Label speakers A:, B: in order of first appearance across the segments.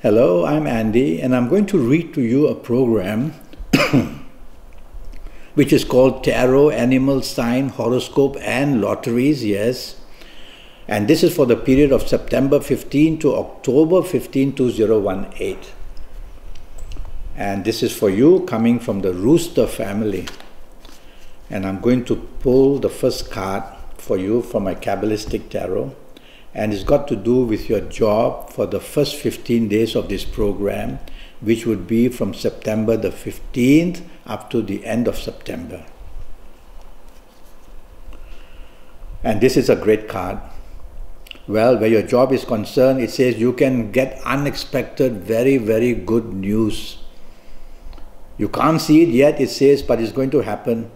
A: Hello, I'm Andy, and I'm going to read to you a program which is called Tarot, Animal Sign, Horoscope and Lotteries, yes. And this is for the period of September 15 to October 15, 2018. And this is for you coming from the Rooster family. And I'm going to pull the first card for you from my Kabbalistic Tarot. And it's got to do with your job for the first 15 days of this program, which would be from September the 15th up to the end of September. And this is a great card. Well, where your job is concerned, it says you can get unexpected, very, very good news. You can't see it yet, it says, but it's going to happen.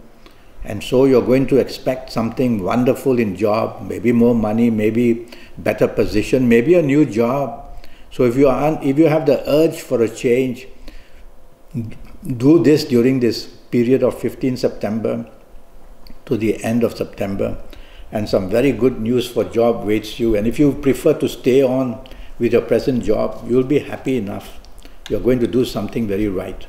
A: And so you're going to expect something wonderful in job, maybe more money, maybe better position, maybe a new job. So if you have the urge for a change, do this during this period of 15 September to the end of September. And some very good news for job waits you. And if you prefer to stay on with your present job, you'll be happy enough. You're going to do something very right.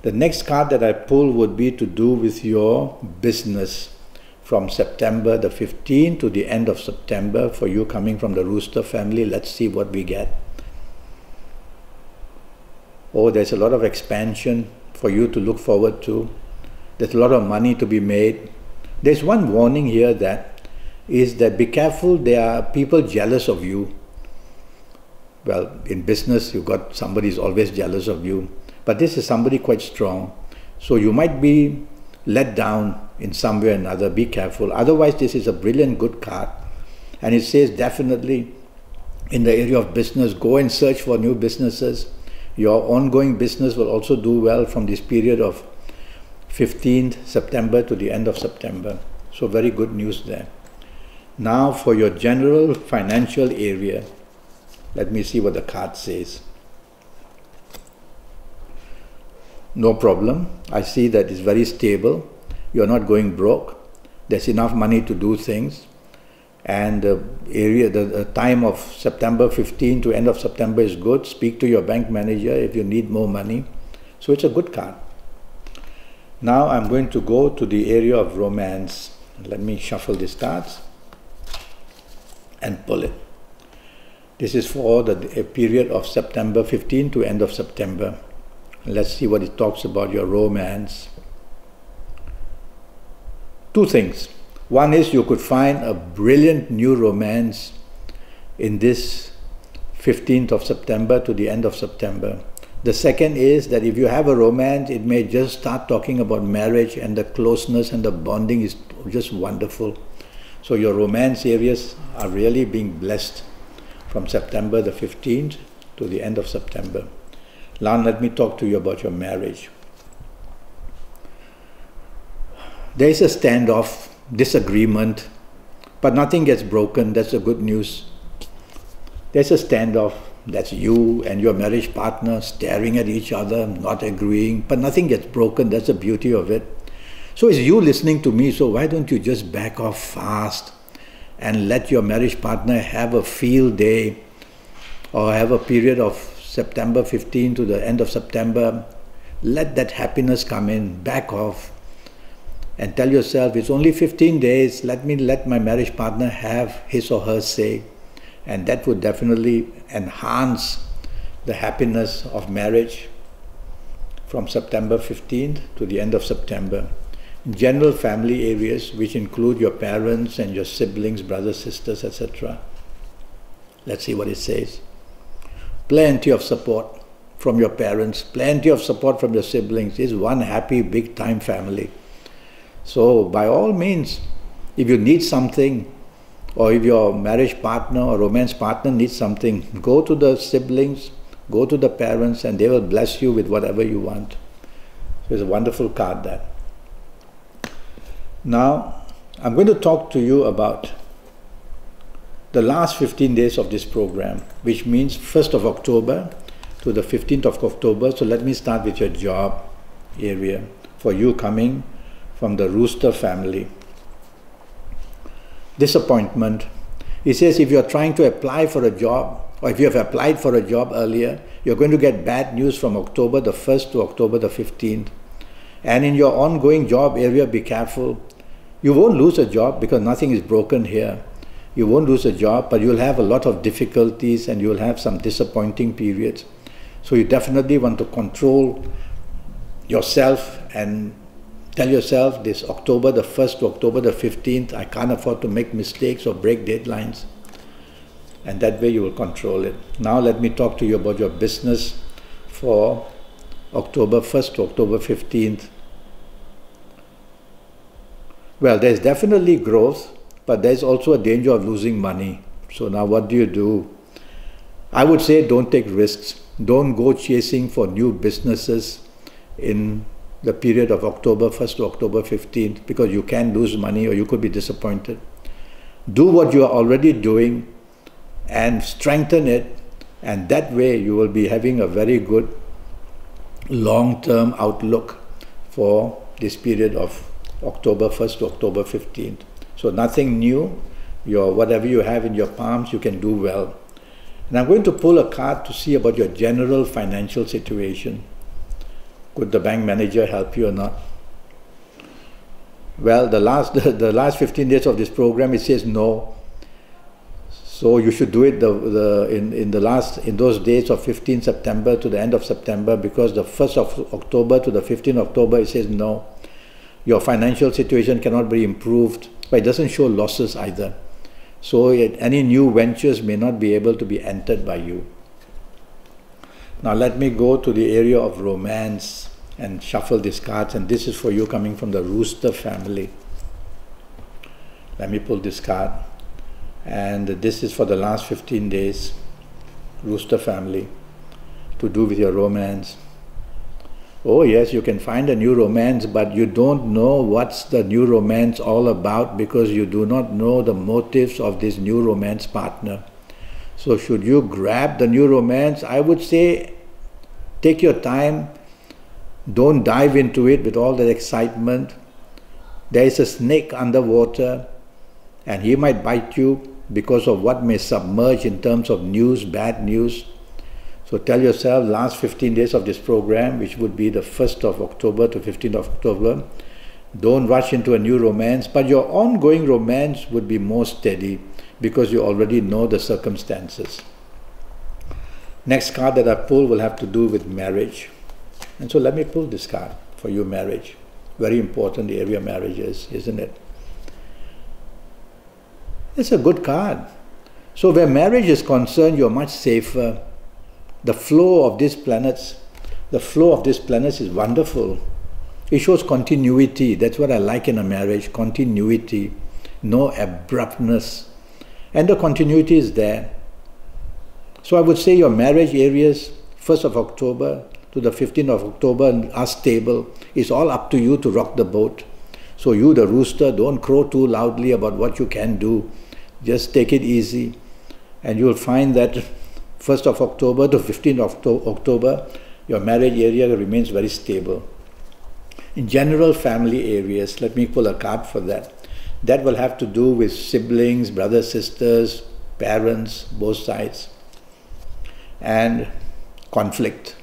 A: The next card that I pull would be to do with your business from September the 15th to the end of September for you coming from the Rooster family. Let's see what we get. Oh, there's a lot of expansion for you to look forward to. There's a lot of money to be made. There's one warning here that is that be careful, there are people jealous of you. Well, in business, you've got somebody who's always jealous of you. But this is somebody quite strong. So you might be let down in some way or another. Be careful. Otherwise, this is a brilliant, good card. And it says definitely in the area of business, go and search for new businesses. Your ongoing business will also do well from this period of 15th September to the end of September. So very good news there. Now for your general financial area, let me see what the card says. No problem. I see that it's very stable. You're not going broke. There's enough money to do things. And the time of September 15 to end of September is good. Speak to your bank manager if you need more money. So it's a good card. Now I'm going to go to the area of romance. Let me shuffle these cards and pull it. This is for the period of September 15 to end of September. Let's see what it talks about your romance. Two things. One is you could find a brilliant new romance in this 15th of September to the end of September. The second is that if you have a romance, it may just start talking about marriage, and the closeness and the bonding is just wonderful. So your romance areas are really being blessed from September the 15th to the end of September. Now let me talk to you about your marriage. There is a standoff, disagreement, but nothing gets broken. That's the good news. There's a standoff. That's you and your marriage partner staring at each other, not agreeing, but nothing gets broken. That's the beauty of it. So it's you listening to me, so why don't you just back off fast and let your marriage partner have a field day or have a period of September 15 to the end of September. Let that happiness come in, back off, and tell yourself, it's only 15 days, let my marriage partner have his or her say. And that would definitely enhance the happiness of marriage from September 15th to the end of September. General family areas, which include your parents and your siblings, brothers, sisters, etc. Let's see what it says. Plenty of support from your parents, plenty of support from your siblings. It's one happy, big-time family. So by all means, if you need something, or if your marriage partner or romance partner needs something, go to the siblings, go to the parents, and they will bless you with whatever you want. So it's a wonderful card, that. Now, I'm going to talk to you about the last 15 days of this program, which means 1st of October to the 15th of October. So let me start with your job area for you coming from the Rooster family. Disappointment. It says if you're trying to apply for a job or if you have applied for a job earlier, you're going to get bad news from October the 1st to October the 15th. And in your ongoing job area, be careful. You won't lose a job because nothing is broken here. You won't lose a job, but you'll have a lot of difficulties and you'll have some disappointing periods. So you definitely want to control yourself and tell yourself this October the 1st to October the 15th, I can't afford to make mistakes or break deadlines. And that way you will control it. Now let me talk to you about your business for October 1st to October 15th. Well, there's definitely growth, but there's also a danger of losing money. So now what do? I would say don't take risks. Don't go chasing for new businesses in the period of October 1st to October 15th because you can lose money or you could be disappointed. Do what you are already doing and strengthen it, and that way you will be having a very good long-term outlook for this period of October 1st to October 15th. So nothing new, whatever you have in your palms, you can do well. And I'm going to pull a card to see about your general financial situation. Could the bank manager help you or not? Well, the last 15 days of this program, it says no. So you should do it in those days of 15 September to the end of September, because the 1st of October to the 15th October, it says no. Your financial situation cannot be improved, but it doesn't show losses either. So any new ventures may not be able to be entered by you. Now let me go to the area of romance and shuffle these cards, and this is for you coming from the Rooster family. Let me pull this card, and this is for the last 15 days, Rooster family, to do with your romance. Oh yes, you can find a new romance, but you don't know what's the new romance all about because you do not know the motives of this new romance partner. So should you grab the new romance, I would say take your time. Don't dive into it with all that excitement. There is a snake underwater and he might bite you because of what may submerge in terms of news, bad news. So tell yourself, last 15 days of this program, which would be the 1st of October to 15th of October, don't rush into a new romance, but your ongoing romance would be more steady because you already know the circumstances. Next card that I pull will have to do with marriage. And so let me pull this card for you, marriage. Very important area, marriages, isn't it? It's a good card. So where marriage is concerned, you're much safer. The flow of these planets is wonderful. It shows continuity. That's what I like in a marriage, continuity, no abruptness. And the continuity is there. So I would say your marriage areas, 1st of October to the 15th of October, are stable. It's all up to you to rock the boat. So you, the rooster, don't crow too loudly about what you can do. Just take it easy. And you'll find that 1st of October to 15th of October, your marriage area remains very stable. In general family areas, let me pull a card for that. That will have to do with siblings, brothers, sisters, parents, both sides, and conflict.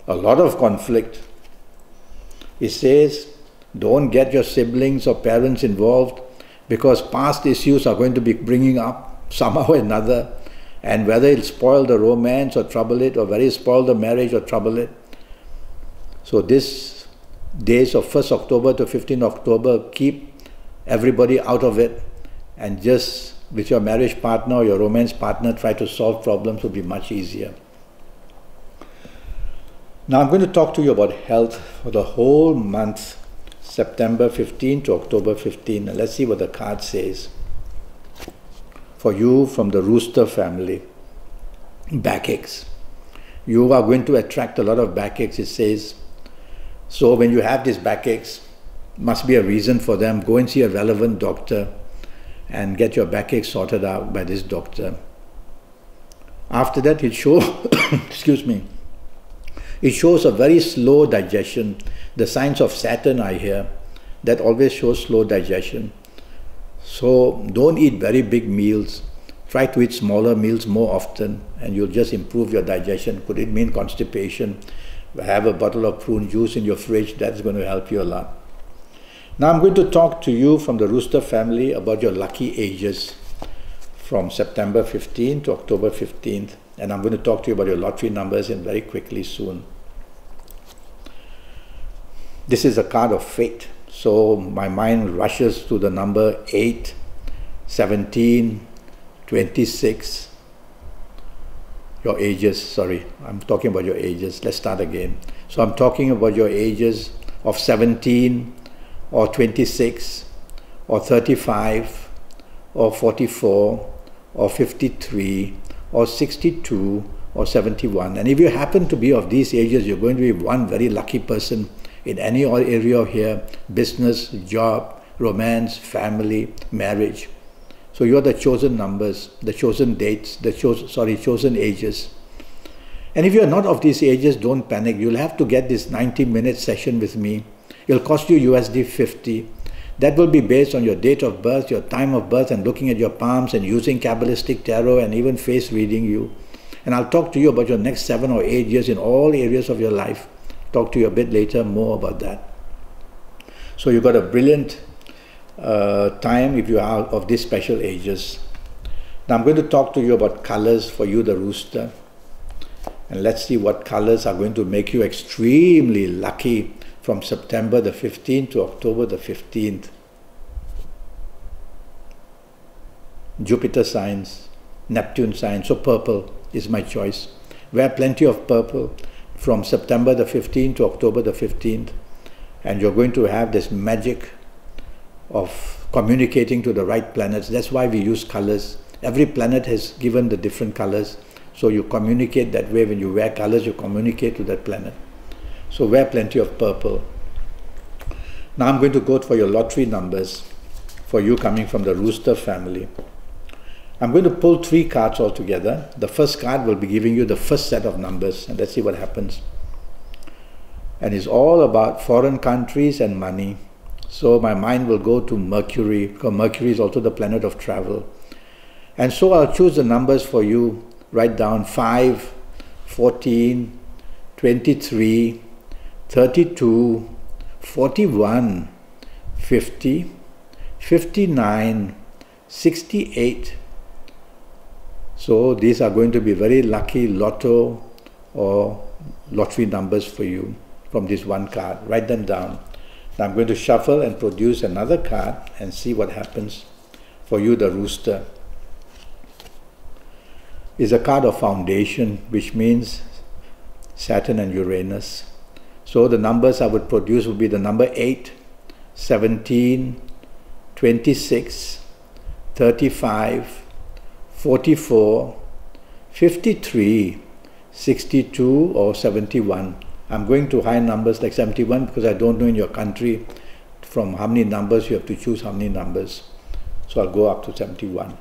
A: A lot of conflict. It says, don't get your siblings or parents involved because past issues are going to be bringing up somehow or another. And whether it'll spoil the romance or trouble it, or whether it'll spoil the marriage or trouble it. So these days of 1st October to 15th October, keep everybody out of it, and just with your marriage partner or your romance partner, try to solve problems will be much easier. Now I'm going to talk to you about health for the whole month, September 15 to October 15. And let's see what the card says. For you from the Rooster family, backaches. You are going to attract a lot of backaches, it says. So when you have these backaches, must be a reason for them. Go and see a relevant doctor and get your backache sorted out by this doctor. After that, it shows, excuse me, it shows a very slow digestion. The signs of Saturn are here. That always shows slow digestion. So don't eat very big meals. Try to eat smaller meals more often and you'll just improve your digestion. Could it mean constipation? Have a bottle of prune juice in your fridge. That's going to help you a lot. Now I'm going to talk to you from the Rooster family about your lucky ages from September 15th to October 15th. And I'm going to talk to you about your lottery numbers and very quickly soon. This is a card of fate. So my mind rushes to the number 8, 17, 26. Your ages, sorry, I'm talking about your ages. Let's start again. So I'm talking about your ages of 17 or 26 or 35 or 44 or 53 or 62 or 71. And if you happen to be of these ages, you're going to be one very lucky person in any area here: business, job, romance, family, marriage. So you're the chosen numbers, the chosen dates, the chosen ages. And if you're not of these ages, don't panic. You'll have to get this 90-minute session with me. It'll cost you USD 50. That will be based on your date of birth, your time of birth, and looking at your palms and using Kabbalistic tarot and even face reading you. And I'll talk to you about your next 7 or 8 years in all areas of your life. Talk to you a bit later more about that. So you've got a brilliant time if you are of these special ages. Now I'm going to talk to you about colors for you, the Rooster. And let's see what colors are going to make you extremely lucky from September the 15th to October the 15th. Jupiter signs, Neptune signs, so purple is my choice. Wear plenty of purple from September the 15th to October the 15th. And you're going to have this magic of communicating to the right planets. That's why we use colors. Every planet has given the different colors. So you communicate that way. When you wear colors, you communicate to that planet. So wear plenty of purple. Now I'm going to go for your lottery numbers for you coming from the Rooster family. I'm going to pull 3 cards altogether. The first card will be giving you the first set of numbers, and let's see what happens. And it's all about foreign countries and money. So my mind will go to Mercury, because Mercury is also the planet of travel. And so I'll choose the numbers for you. Write down 5, 14, 23, 32, 41, 50, 59, 68. So these are going to be very lucky lotto or lottery numbers for you from this one card. Write them down. Now I'm going to shuffle and produce another card and see what happens for you, the Rooster. Is a card of foundation, which means Saturn and Uranus. So the numbers I would produce would be the number 8, 17, 26, 35, 44, 53, 62 or 71. I'm going to high numbers like 71 because I don't know in your country from how many numbers you have to choose how many numbers. So I'll go up to 71.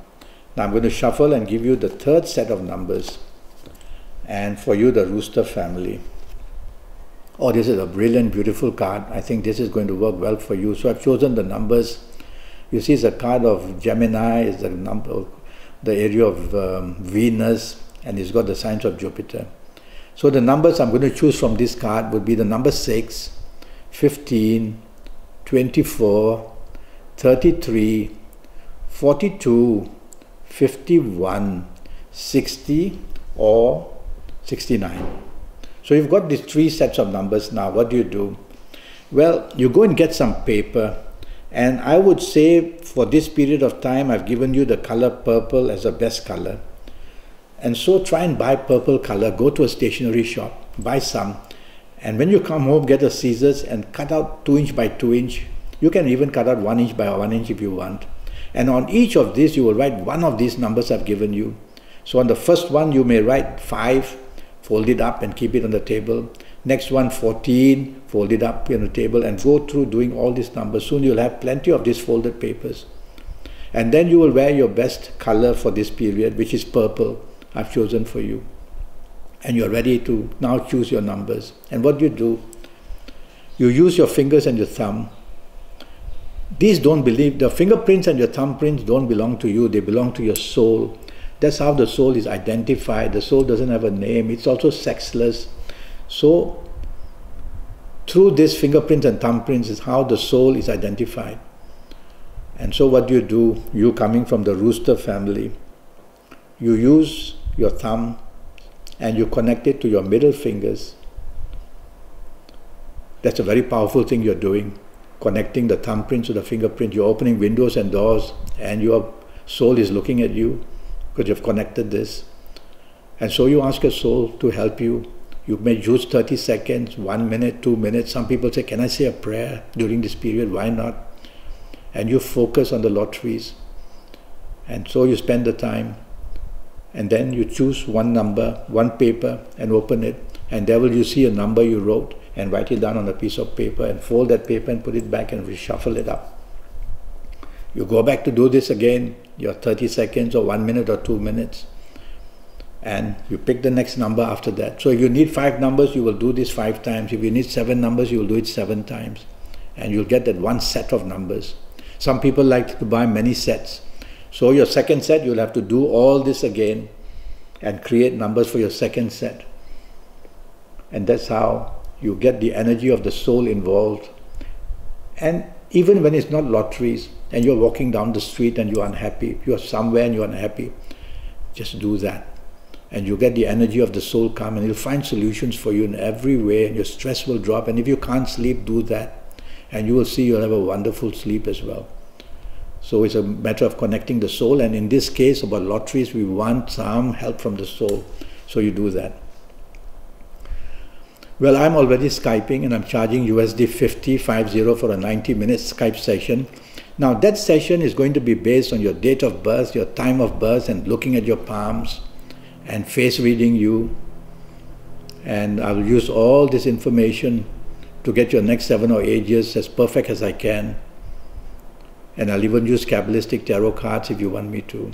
A: Now I'm going to shuffle and give you the third set of numbers. And for you, the Rooster family. Oh, this is a brilliant, beautiful card. I think this is going to work well for you. So I've chosen the numbers. You see, it's a card of Gemini, it's the number, the area of Venus, and it's got the signs of Jupiter. So the numbers I'm going to choose from this card would be the number 6, 15, 24, 33, 42, 51, 60 or 69. So you've got these 3 sets of numbers now. What do? Well, you go and get some paper, and I would say for this period of time I've given you the color purple as the best color. And so try and buy purple color. Go to a stationery shop, buy some, and when you come home, get the scissors and cut out 2 inch by 2 inch. You can even cut out 1 inch by 1 inch if you want. And on each of these you will write one of these numbers I've given you. So on the first one you may write 5, fold it up and keep it on the table. Next one 14, fold it up on the table, and go through doing all these numbers. Soon you'll have plenty of these folded papers. And then you will wear your best color for this period, which is purple. I've chosen for you. And you're ready to now choose your numbers. And what do? You use your fingers and your thumb. These don't believe, the fingerprints and your thumbprints don't belong to you, they belong to your soul. That's how the soul is identified. The soul doesn't have a name. It's also sexless. So through these fingerprints and thumbprints is how the soul is identified. And so what do, you coming from the Rooster family, you use your thumb and you connect it to your middle fingers. That's a very powerful thing you're doing, connecting the thumbprint to the fingerprint. You're opening windows and doors, and your soul is looking at you because you've connected this. And so you ask your soul to help you. You may use 30 seconds, 1 minute, 2 minutes. Some people say, can I say a prayer during this period? Why not? And you focus on the lotteries. And so you spend the time. And then you choose one number, one paper, and open it. And there will you see a number you wrote, and write it down on a piece of paper, and fold that paper and put it back and reshuffle it up. You go back to do this again, your 30 seconds or 1 minute or 2 minutes. And you pick the next number after that. So if you need 5 numbers, you will do this 5 times. If you need 7 numbers, you will do it 7 times. And you'll get that one set of numbers. Some people like to buy many sets. So your second set, you'll have to do all this again and create numbers for your second set. And that's how you get the energy of the soul involved. And even when it's not lotteries and you're walking down the street and you're unhappy, you're somewhere and you're unhappy, just do that. And you get the energy of the soul come, and you'll find solutions for you in every way, and your stress will drop. And if you can't sleep, do that. And you will see you'll have a wonderful sleep as well. So it's a matter of connecting the soul, and in this case about lotteries, we want some help from the soul. So you do that. Well, I'm already Skyping, and I'm charging USD 50 for a 90-minute Skype session. Now that session is going to be based on your date of birth, your time of birth, and looking at your palms and face reading you. And I'll use all this information to get your next 7 or 8 years as perfect as I can. And I'll even use Kabbalistic tarot cards if you want me to.